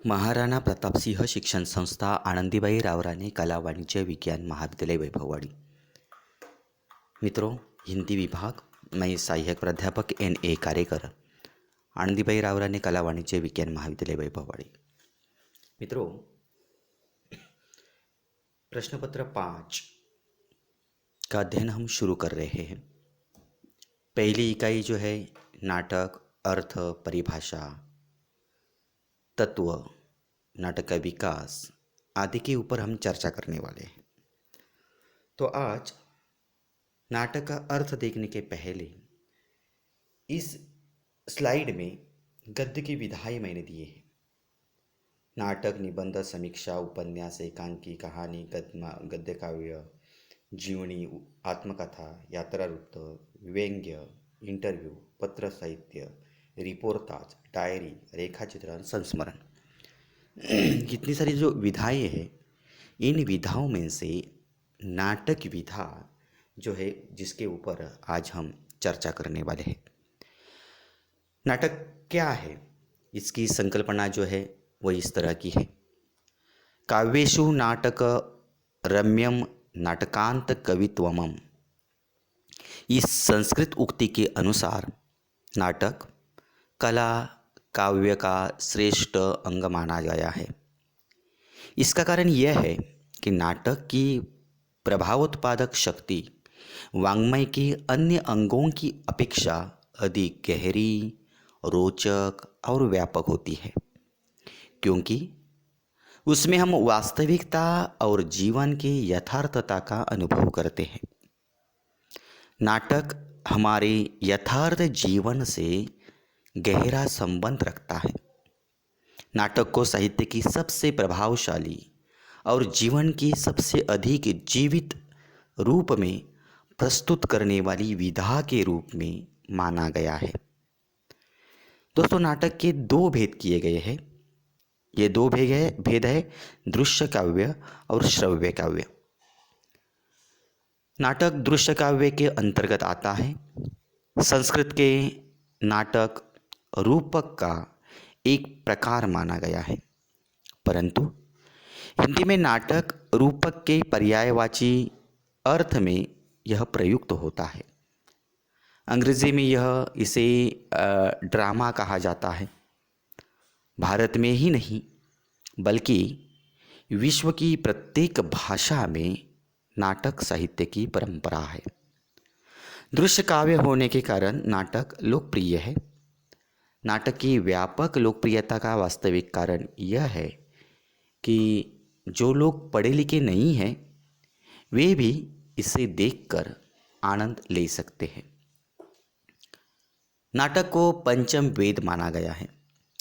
महाराणा प्रतापसिंह शिक्षण संस्था आनंदीबाई रावराणे कला वाणिज्य विज्ञान महाविद्यालय वैभववाड़ी। मित्रों, हिंदी विभाग, मैं सहायक प्राध्यापक NA कार्यकर, आनंदीबाई रावराणे कला वाणिज्य विज्ञान महाविद्यालय वैभववाड़ी। मित्रों, प्रश्न पत्र 5 का अध्ययन हम शुरू कर रहे हैं। पहली इकाई जो है नाटक, अर्थ, परिभाषा, तत्व, नाटक का विकास आदि के ऊपर हम चर्चा करने वाले हैं। तो आज नाटक का अर्थ देखने के पहले इस स्लाइड में गद्य की विधाएं मैंने दिए हैं। नाटक, निबंध, समीक्षा, उपन्यास, एकांकी, कहानी, गद्य काव्य, जीवनी, आत्मकथा, यात्रा वृत्त, व्यंग्य, इंटरव्यू, पत्र साहित्य, रिपोर्टाज, डायरी, रेखाचित्रण, संस्मरण। कितनी सारी जो विधाएं हैं, इन विधाओं में से नाटक विधा जो है जिसके ऊपर आज हम चर्चा करने वाले हैं। नाटक क्या है, इसकी संकल्पना जो है वो इस तरह की है। काव्येषु नाटक रम्यम नाटकांत कवित्वमम। इस संस्कृत उक्ति के अनुसार नाटक कला काव्य का श्रेष्ठ अंग माना गया है। इसका कारण यह है कि नाटक की प्रभावोत्पादक शक्ति वाङ्मय के अन्य अंगों की अपेक्षा अधिक गहरी, रोचक और व्यापक होती है, क्योंकि उसमें हम वास्तविकता और जीवन की यथार्थता का अनुभव करते हैं। नाटक हमारे यथार्थ जीवन से गहरा संबंध रखता है। नाटक को साहित्य की सबसे प्रभावशाली और जीवन की सबसे अधिक जीवित रूप में प्रस्तुत करने वाली विधा के रूप में माना गया है। दोस्तों, नाटक के दो भेद किए गए हैं। ये दो भेद है दृश्य काव्य और श्रव्य काव्य। नाटक दृश्य काव्य के अंतर्गत आता है। संस्कृत के नाटक रूपक का एक प्रकार माना गया है, परंतु हिंदी में नाटक रूपक के पर्यायवाची अर्थ में यह प्रयुक्त होता है। अंग्रेजी में इसे ड्रामा कहा जाता है। भारत में ही नहीं बल्कि विश्व की प्रत्येक भाषा में नाटक साहित्य की परंपरा है। दृश्य काव्य होने के कारण नाटक लोकप्रिय है। नाटक की व्यापक लोकप्रियता का वास्तविक कारण यह है कि जो लोग पढ़े लिखे नहीं हैं वे भी इसे देखकर आनंद ले सकते हैं। नाटक को पंचम वेद माना गया है,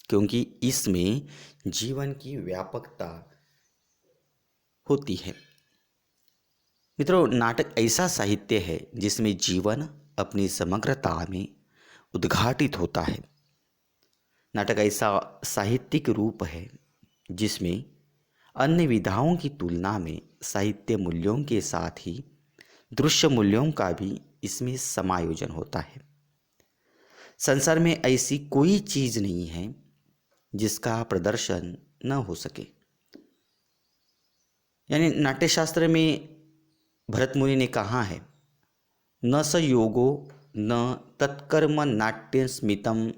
क्योंकि इसमें जीवन की व्यापकता होती है। मित्रों, नाटक ऐसा साहित्य है जिसमें जीवन अपनी समग्रता में उद्घाटित होता है। नाटक ऐसा साहित्यिक रूप है जिसमें अन्य विधाओं की तुलना में साहित्य मूल्यों के साथ ही दृश्य मूल्यों का भी इसमें समायोजन होता है। संसार में ऐसी कोई चीज़ नहीं है जिसका प्रदर्शन न हो सके। यानी नाट्यशास्त्र में भरत मुनि ने कहा है, न स योगो न तत्कर्म नाट्य स्मितम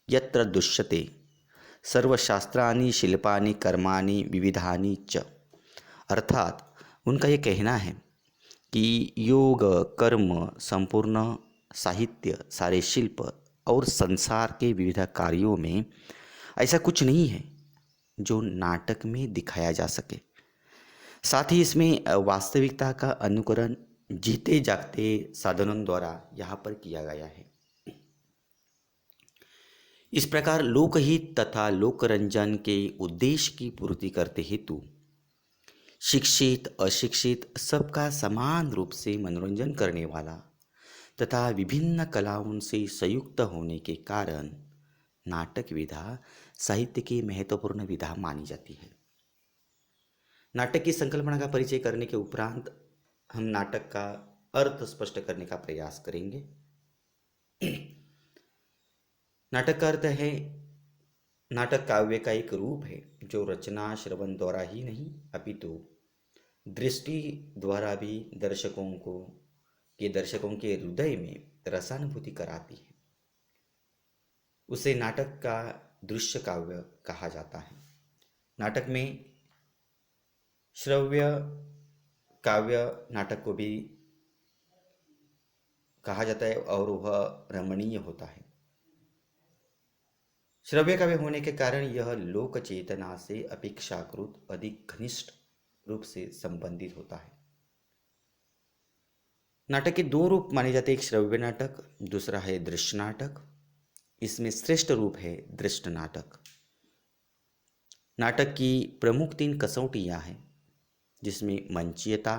यत्र दुष्यते सर्वशास्त्राणि शिल्पानि कर्माणि विविधानि च। अर्थात उनका ये कहना है कि योग, कर्म, संपूर्ण साहित्य, सारे शिल्प और संसार के विविध कार्यों में ऐसा कुछ नहीं है जो नाटक में दिखाया जा सके। साथ ही इसमें वास्तविकता का अनुकरण जीते जागते साधनों द्वारा यहाँ पर किया गया है। इस प्रकार लोकहित तथा लोकरंजन के उद्देश्य की पूर्ति करते हेतु शिक्षित अशिक्षित सबका समान रूप से मनोरंजन करने वाला तथा विभिन्न कलाओं से संयुक्त होने के कारण नाटक विधा साहित्य की महत्वपूर्ण विधा मानी जाती है। नाटक की संकल्पना का परिचय करने के उपरांत हम नाटक का अर्थ स्पष्ट करने का प्रयास करेंगे। नाटक का अर्थ है नाटक काव्य का एक रूप है जो रचना श्रवण द्वारा ही नहीं अपितु दृष्टि द्वारा भी दर्शकों के हृदय में रसानुभूति कराती है। उसे नाटक का दृश्य काव्य कहा जाता है। नाटक में श्रव्य काव्य नाटक को भी कहा जाता है और वह रमणीय होता है। श्रव्य काव्य होने के कारण यह लोक चेतना से अपेक्षाकृत अधिक घनिष्ठ रूप से संबंधित होता है। नाटक के दो रूप माने जाते हैं, एक श्रव्य नाटक, दूसरा है दृश्य नाटक। इसमें श्रेष्ठ रूप है दृश्य नाटक। नाटक की प्रमुख 3 कसौटियां हैं, जिसमें मंचीयता,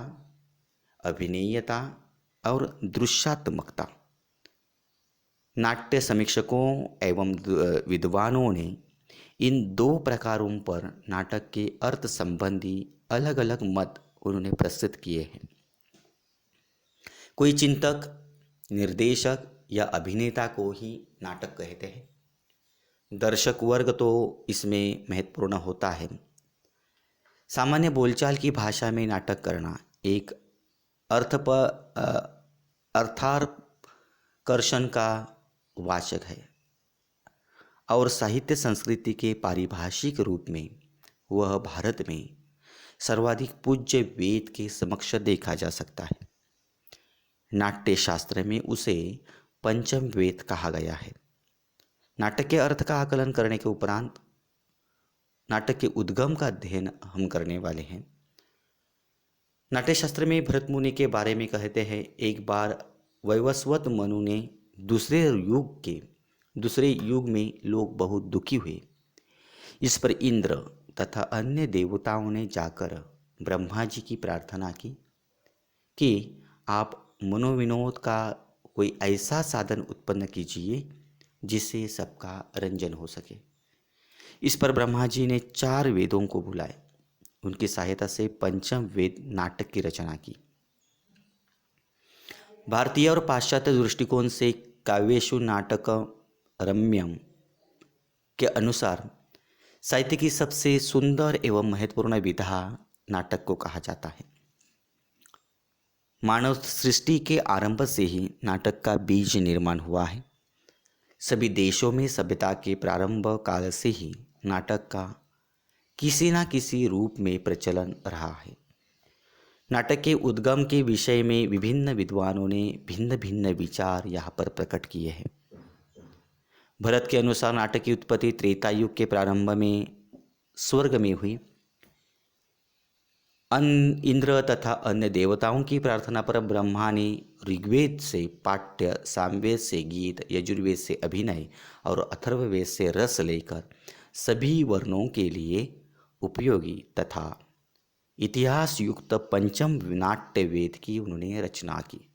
अभिनयता और दृश्यात्मकता। नाट्य समीक्षकों एवं विद्वानों ने इन 2 प्रकारों पर नाटक के अर्थ संबंधी अलग अलग मत उन्होंने प्रस्तुत किए हैं। कोई चिंतक, निर्देशक या अभिनेता को ही नाटक कहते हैं। दर्शक वर्ग तो इसमें महत्वपूर्ण होता है। सामान्य बोलचाल की भाषा में नाटक करना एक अर्थाकर्षण का वाचक है और साहित्य संस्कृति के पारिभाषिक रूप में वह भारत में सर्वाधिक पूज्य वेद के समक्ष देखा जा सकता है। नाट्य शास्त्र में उसे पंचम वेद कहा गया है। नाटक के अर्थ का आकलन करने के उपरांत नाटक के उद्गम का अध्ययन हम करने वाले हैं। नाट्य शास्त्र में भरत मुनि के बारे में कहते हैं, एक बार वैवस्वत मनु ने दूसरे युग में लोग बहुत दुखी हुए। इस पर इंद्र तथा अन्य देवताओं ने जाकर ब्रह्मा जी की प्रार्थना की कि आप मनोविनोद का कोई ऐसा साधन उत्पन्न कीजिए जिससे सबका रंजन हो सके। इस पर ब्रह्मा जी ने 4 वेदों को बुलाए। उनकी सहायता से पंचम वेद नाटक की रचना की। भारतीय और पाश्चात्य दृष्टिकोण से काव्येषु नाटक रम्यम के अनुसार साहित्य की सबसे सुंदर एवं महत्वपूर्ण विधा नाटक को कहा जाता है। मानव सृष्टि के आरंभ से ही नाटक का बीज निर्माण हुआ है। सभी देशों में सभ्यता के प्रारंभ काल से ही नाटक का किसी न किसी रूप में प्रचलन रहा है। नाटक के उद्गम के विषय में विभिन्न विद्वानों ने भिन्न भिन्न विचार यहाँ पर प्रकट किए हैं। भरत के अनुसार नाटक की उत्पत्ति त्रेता युग के प्रारंभ में स्वर्ग में हुई। इंद्र तथा अन्य देवताओं की प्रार्थना पर ब्रह्मा ने ऋग्वेद से पाठ्य, सामवेद से गीत, यजुर्वेद से अभिनय और अथर्ववेद से रस लेकर सभी वर्णों के लिए उपयोगी तथा इतिहास युक्त पंचम नाट्य वेद की उन्होंने रचना की।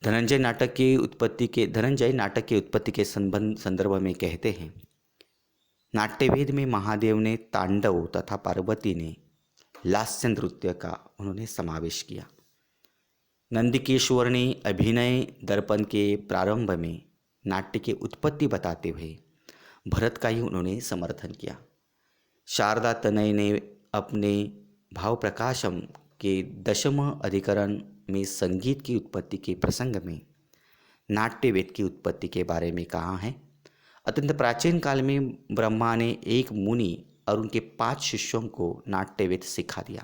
धनंजय नाटक की उत्पत्ति के संदर्भ में कहते हैं, नाट्यवेद में महादेव ने तांडव तथा पार्वती ने लास्य नृत्य का उन्होंने समावेश किया। नंदिकेश्वर ने अभिनय दर्पण के प्रारंभ में नाट्य की उत्पत्ति बताते हुए भरत का ही उन्होंने समर्थन किया। शारदा तनय ने अपने भाव प्रकाशम के 10वें अधिकरण में संगीत की उत्पत्ति के प्रसंग में नाट्यवेद की उत्पत्ति के बारे में कहा है। अत्यंत प्राचीन काल में ब्रह्मा ने एक मुनि और उनके 5 शिष्यों को नाट्यवेद सिखा दिया।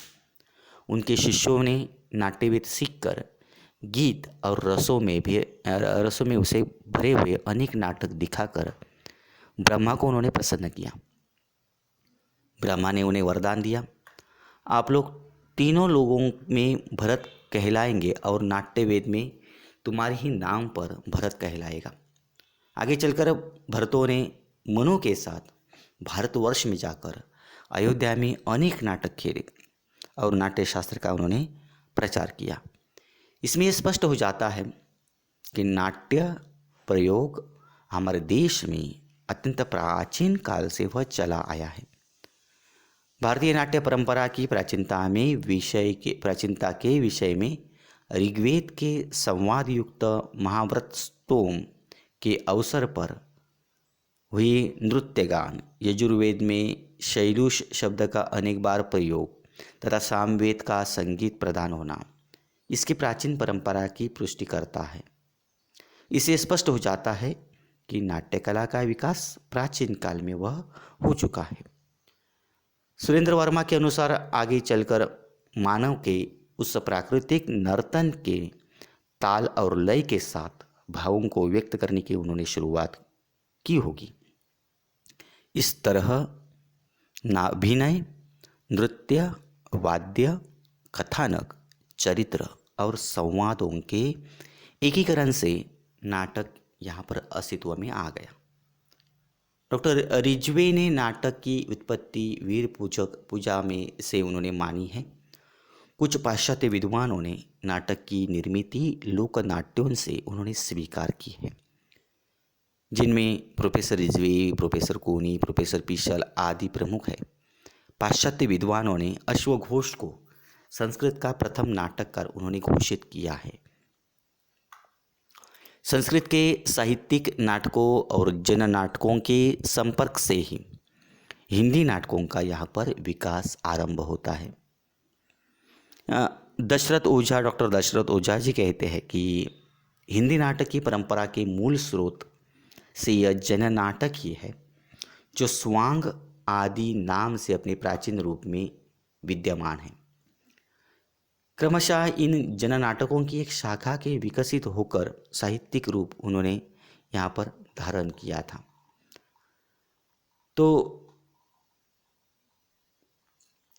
उनके शिष्यों ने नाट्यवेद सीखकर गीत और रसों में उसे भरे हुए अनेक नाटक दिखाकर ब्रह्मा को उन्होंने प्रसन्न किया। ब्रह्मा ने उन्हें वरदान दिया, आप लोग तीनों लोगों में भरत कहलाएंगे और नाट्यवेद में तुम्हारे ही नाम पर भरत कहलाएगा। आगे चलकर भरतों ने मनु के साथ भारतवर्ष में जाकर अयोध्या में अनेक नाटक खेले और नाट्य शास्त्र का उन्होंने प्रचार किया। इसमें स्पष्ट हो जाता है कि नाट्य प्रयोग हमारे देश में अत्यंत प्राचीन काल से वह चला आया है। भारतीय नाट्य परंपरा की प्राचीनता के विषय में ऋग्वेद के संवाद युक्त महाव्रत स्तोम के अवसर पर हुई नृत्य गान, यजुर्वेद में शैलूष शब्द का अनेक बार प्रयोग तथा सामवेद का संगीत प्रदान होना इसकी प्राचीन परंपरा की पुष्टि करता है। इससे स्पष्ट हो जाता है कि नाट्य कला का विकास प्राचीन काल में वह हो चुका है। सुरेंद्र वर्मा के अनुसार आगे चलकर मानव के उस प्राकृतिक नर्तन के ताल और लय के साथ भावों को व्यक्त करने की उन्होंने शुरुआत की होगी। इस तरह अभिनय, नृत्य, वाद्य, कथानक, चरित्र और संवादों के एकीकरण से नाटक यहाँ पर अस्तित्व में आ गया। डॉक्टर रिजवे ने नाटक की उत्पत्ति वीर पूजा में से उन्होंने मानी है। कुछ पाश्चात्य विद्वानों ने नाटक की निर्मिति लोक नाट्यों से उन्होंने स्वीकार की है, जिनमें प्रोफेसर रिजवे, प्रोफेसर कोनी, प्रोफेसर पिशल आदि प्रमुख है। पाश्चात्य विद्वानों ने अश्वघोष को संस्कृत का प्रथम नाटककार उन्होंने घोषित किया है। संस्कृत के साहित्यिक नाटकों और जन नाटकों के संपर्क से ही हिंदी नाटकों का यहाँ पर विकास आरंभ होता है। दशरथ ओझा, डॉक्टर दशरथ ओझा जी कहते हैं कि हिंदी नाटक की परंपरा के मूल स्रोत से यह जन नाटक ही है, जो स्वांग आदि नाम से अपने प्राचीन रूप में विद्यमान है। क्रमशः इन जन नाटकों की एक शाखा के विकसित होकर साहित्यिक रूप उन्होंने यहाँ पर धारण किया था। तो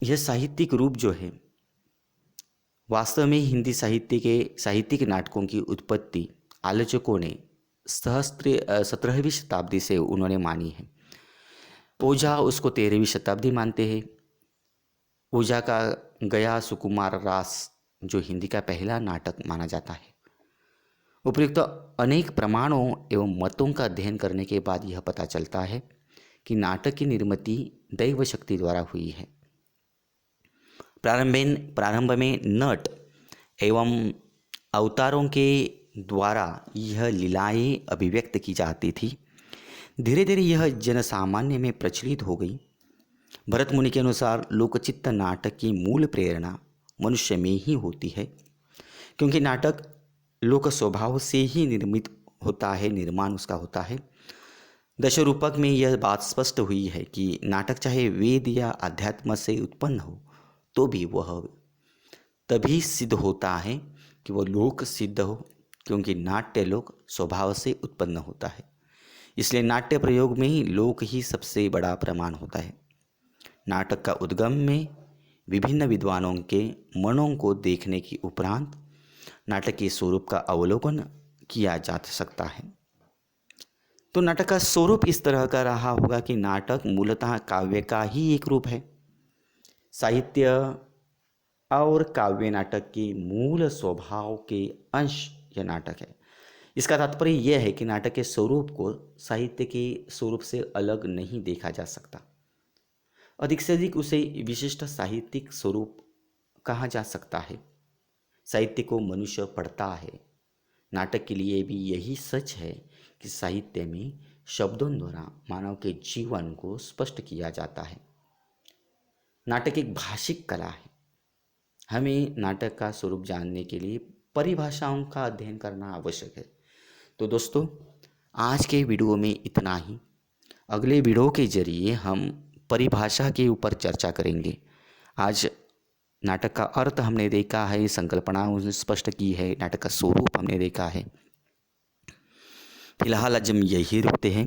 यह साहित्यिक रूप जो है, वास्तव में हिंदी साहित्य के साहित्यिक नाटकों की उत्पत्ति आलोचकों ने 17वीं शताब्दी से उन्होंने मानी है। ओझा उसको 13वीं शताब्दी मानते हैं। ओझा का गया सुकुमार रास जो हिंदी का पहला नाटक माना जाता है। उपयुक्त अनेक प्रमाणों एवं मतों का अध्ययन करने के बाद यह पता चलता है कि नाटक की निर्मिति दैव शक्ति द्वारा हुई है। प्रारंभ में नट एवं अवतारों के द्वारा यह लीलाएं अभिव्यक्त की जाती थी। धीरे धीरे यह जन सामान्य में प्रचलित हो गई। भरत मुनि के अनुसार लोकचित्त नाटक की मूल प्रेरणा मनुष्य में ही होती है, क्योंकि नाटक लोक स्वभाव से ही निर्मित होता है, निर्माण उसका होता है। दशरूपक में यह बात स्पष्ट हुई है कि नाटक चाहे वेद या अध्यात्म से उत्पन्न हो तो भी वह तभी सिद्ध होता है कि वह लोक सिद्ध हो, क्योंकि नाट्य लोक स्वभाव से उत्पन्न होता है। इसलिए नाट्य प्रयोग में ही लोक ही सबसे बड़ा प्रमाण होता है। नाटक का उद्गम में विभिन्न विद्वानों के मनों को देखने के उपरांत नाटक के स्वरूप का अवलोकन किया जा सकता है। तो नाटक का स्वरूप इस तरह का रहा होगा कि नाटक मूलतः काव्य का ही एक रूप है। साहित्य और काव्य नाटक के मूल स्वभाव के अंश यह नाटक है। इसका तात्पर्य यह है कि नाटक के स्वरूप को साहित्य के स्वरूप से अलग नहीं देखा जा सकता। अधिक से अधिक उसे विशिष्ट साहित्यिक स्वरूप कहा जा सकता है। साहित्य को मनुष्य पढ़ता है। नाटक के लिए भी यही सच है कि साहित्य में शब्दों द्वारा मानव के जीवन को स्पष्ट किया जाता है। नाटक एक भाषिक कला है। हमें नाटक का स्वरूप जानने के लिए परिभाषाओं का अध्ययन करना आवश्यक है। तो दोस्तों, आज के वीडियो में इतना ही। अगले वीडियो के जरिए हम परिभाषा के ऊपर चर्चा करेंगे। आज नाटक का अर्थ हमने देखा है, संकल्पना उसने स्पष्ट की है, नाटक का स्वरूप हमने देखा है। फिलहाल आज हम यही रुकते हैं।